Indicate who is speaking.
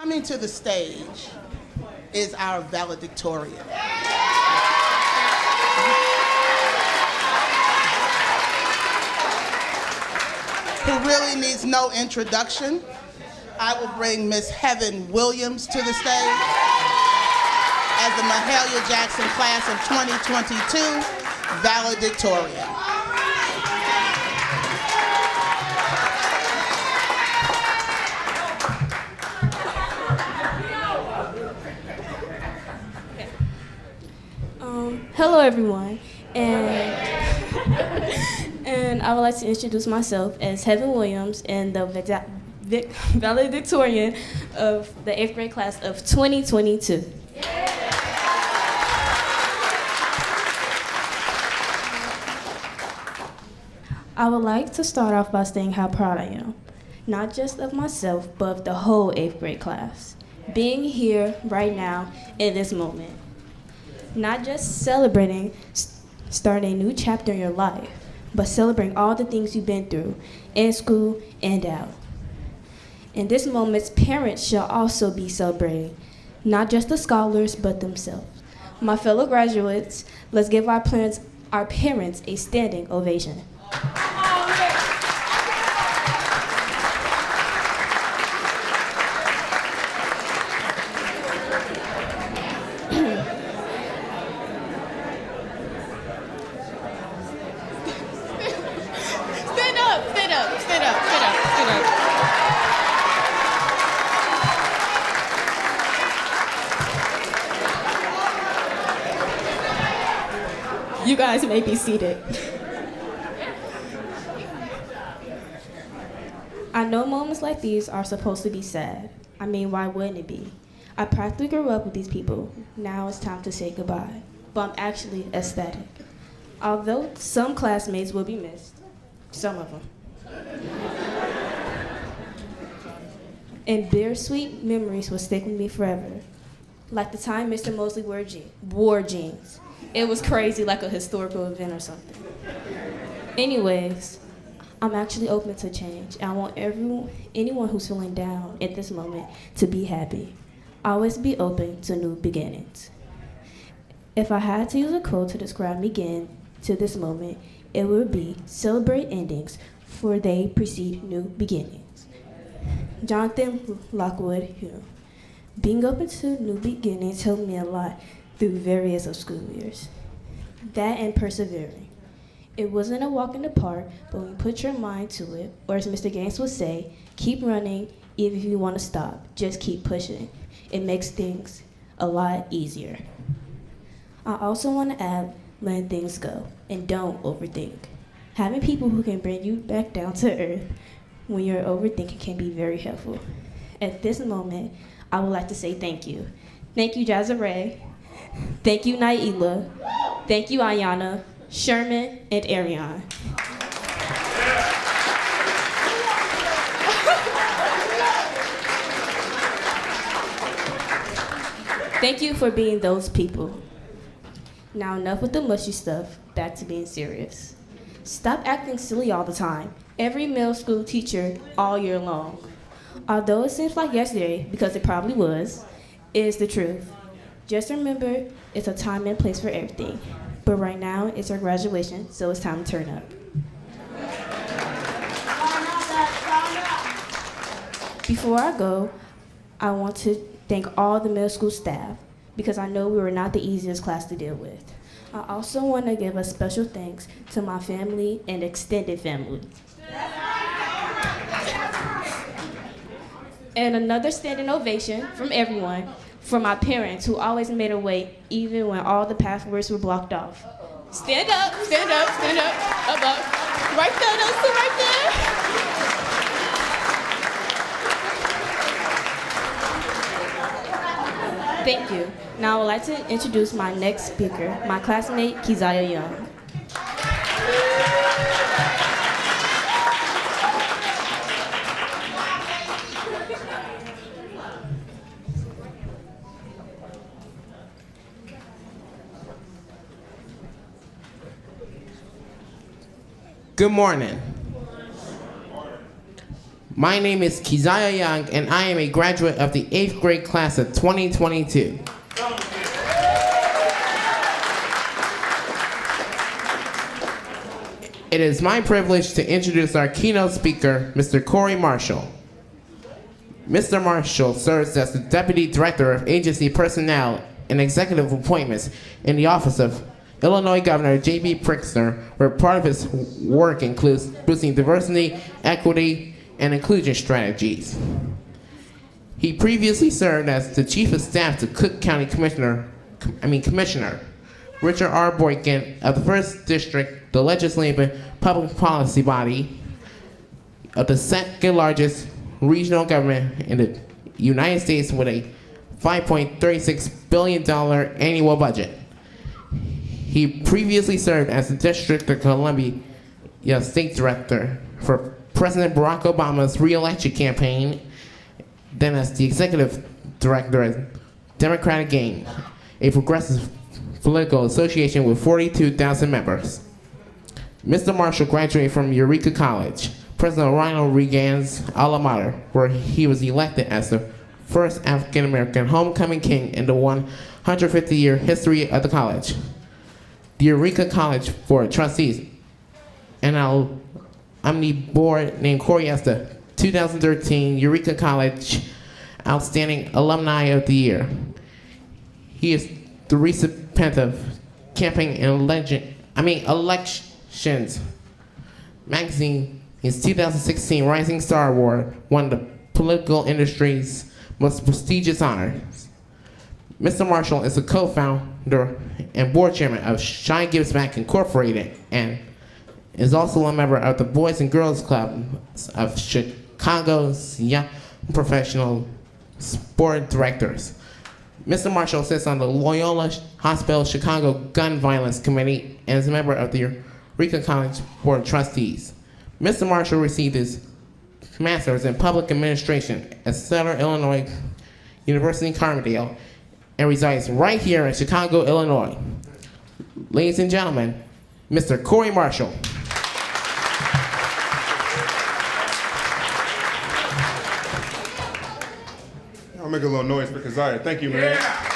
Speaker 1: Coming to the stage is our valedictorian. Who really needs no introduction. I will bring Miss Heaven Williams to the stage as the Mahalia Jackson Class of 2022 valedictorian.
Speaker 2: Hello, everyone, and I would like to introduce myself as Heaven Williams and the valedictorian of the 8th grade class of 2022. I would like to start off by saying how proud I am, not just of myself, but of the whole 8th grade class. Being here right now in this moment. Not just celebrating starting a new chapter in your life, but celebrating all the things you've been through in school and out. In this moment, parents shall also be celebrating, not just the scholars, but themselves. My fellow graduates, let's give our parents a standing ovation. You guys may be seated. I know moments like these are supposed to be sad. I mean, why wouldn't it be? I practically grew up with these people. Now it's time to say goodbye. But I'm actually ecstatic. Although some classmates will be missed, some of them. And bittersweet memories will stick with me forever. Like the time Mr. Mosley wore jeans. It was crazy, like a historical event or something. Anyways, I'm actually open to change. And I want anyone who's feeling down at this moment to be happy. Always be open to new beginnings. If I had to use a quote to describe me again to this moment, it would be, celebrate endings, for they precede new beginnings. Jonathan Lockwood Hume. Being open to new beginnings helped me a lot through various of school years. That and persevering. It wasn't a walk in the park, but when you put your mind to it, or as Mr. Gaines would say, keep running, even if you want to stop, just keep pushing. It makes things a lot easier. I also want to add, letting things go, and don't overthink. Having people who can bring you back down to earth when you're overthinking can be very helpful. At this moment, I would like to say thank you. Thank you, Jazare. Thank you, Naila. Thank you, Ayana, Sherman, and Ariane. Thank you for being those people. Now enough with the mushy stuff, back to being serious. Stop acting silly all the time. Every middle school teacher all year long. Although it seems like yesterday, because it probably was, it is the truth. Just remember, it's a time and place for everything. But right now, it's our graduation, so it's time to turn up. Before I go, I want to thank all the middle school staff, because I know we were not the easiest class to deal with. I also want to give a special thanks to my family and extended family. And another standing ovation from everyone, for my parents who always made a way even when all the pathways were blocked off. Stand up, stand up, stand up, up. Right there, those two right there. Thank you. Now I would like to introduce my next speaker, my classmate, Keziah Young.
Speaker 3: Good morning. My name is Keziah Young, and I am a graduate of the 8th grade class of 2022. It is my privilege to introduce our keynote speaker, Mr. Kouri Marshall. Mr. Marshall serves as the Deputy Director of Agency Personnel and Executive Appointments in the Office of Illinois Governor J.B. Pritzker, where part of his work includes boosting diversity, equity, and inclusion strategies. He previously served as the Chief of Staff to Cook County Commissioner Richard R. Boykin of the 1st District, the legislative public policy body of the second largest regional government in the United States with a $5.36 billion annual budget. He previously served as the District of Columbia State Director for President Barack Obama's re-election campaign, then as the Executive Director of Democratic Gain, a progressive political association with 42,000 members. Mr. Marshall graduated from Eureka College, President Ronald Reagan's alma mater, where he was elected as the first African-American homecoming king in the 150-year history of the college. The Eureka College Board of Trustees and Omni Board named Kouri as the 2013 Eureka College Outstanding Alumni of the Year. He is the recipient of Campaign and Elections magazine. His 2016 Rising Star Award, one of the political industry's most prestigious honors. Mr. Marshall is a co-founder and board chairman of Shy Gives Back Incorporated and is also a member of the Boys and Girls Club of Chicago's Young Professional Sport Directors. Mr. Marshall sits on the Loyola Hospital Chicago Gun Violence Committee and is a member of the Eureka College Board of Trustees. Mr. Marshall received his master's in public administration at Southern Illinois University Carbondale and resides right here in Chicago, Illinois. Ladies and gentlemen, Mr. Kouri Marshall.
Speaker 4: I'll make a little noise for Keziah. Thank you, man. Yeah.